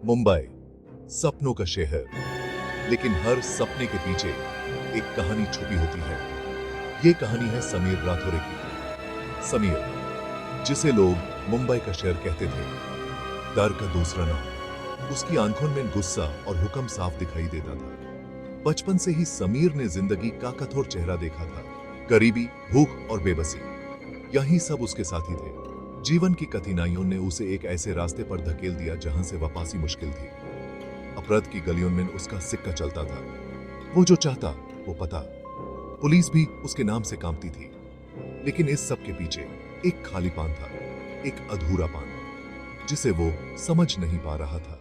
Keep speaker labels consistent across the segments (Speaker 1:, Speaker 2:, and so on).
Speaker 1: मुंबई सपनों का शहर, लेकिन हर सपने के पीछे एक कहानी छुपी होती है। ये कहानी है समीर राठौरे की। समीर, जिसे लोग मुंबई का शहर कहते थे, डर का दूसरा नाम। उसकी आंखों में गुस्सा और हुक्म साफ दिखाई देता था। बचपन से ही समीर ने जिंदगी का कठोर चेहरा देखा था। गरीबी, भूख और बेबसी, यही सब उसके साथी थे। जीवन की कठिनाइयों ने उसे एक ऐसे रास्ते पर धकेल दिया जहां से वापसी मुश्किल थी। अपराध की गलियों में उसका सिक्का चलता था। वो जो चाहता वो पता। पुलिस भी उसके नाम से कांपती थी। लेकिन इस सब के पीछे एक खालीपन था, एक अधूरा पान, जिसे वो समझ नहीं पा रहा था।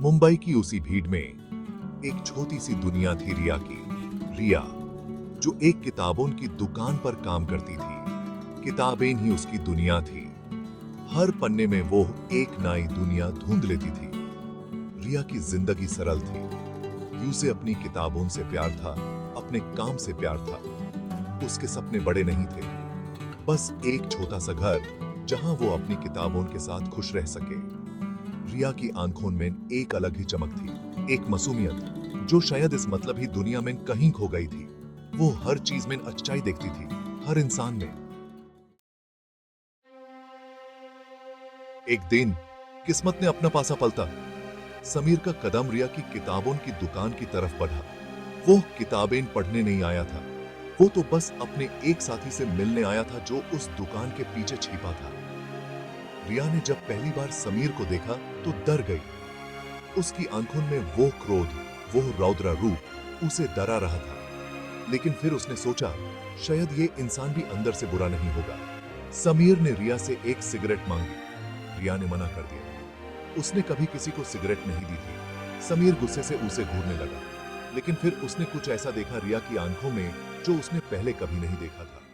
Speaker 1: मुंबई की उसी भीड़ में एक छोटी सी दुनिया थी रिया की। रिया, जो एक किताबों की दुकान पर काम करती थी। किताबें ही उसकी दुनिया थी। हर पन्ने में वो एक नई दुनिया ढूंढ लेती थी। रिया की जिंदगी सरल थी। उसे अपनी किताबों से प्यार था, अपने काम से प्यार था। उसके सपने बड़े नहीं थे, बस एक छोटा सा घर जहां वो अपनी किताबों के साथ खुश रह सके। रिया की आंखों में एक अलग ही चमक थी, एक मासूमियत जो शायद इस मतलब ही दुनिया में कहीं खो गई थी। वो हर चीज में अच्छाई देखती थी, हर इंसान में। एक दिन किस्मत ने अपना पासा पलटा। समीर का कदम रिया की किताबों की दुकान की तरफ बढ़ा। वो किताबें पढ़ने नहीं आया था, वो तो बस अपने एक साथी से मिलने आया था जो उस दुकान के पीछे छिपा था। रिया ने जब पहली बार समीर को देखा तो डर गई। उसकी आंखों में वो क्रोध, वो रौद्र रूप उसे डरा रहा था। लेकिन फिर उसने सोचा, शायद ये इंसान भी अंदर से बुरा नहीं होगा। समीर ने रिया से एक सिगरेट मांगी। रिया ने मना कर दिया। उसने कभी किसी को सिगरेट नहीं दी थी। समीर गुस्से से उसे घूरने लगा। लेकिन फिर उसने कुछ ऐसा देखा रिया की आंखों में जो उसने पहले कभी नहीं देखा था।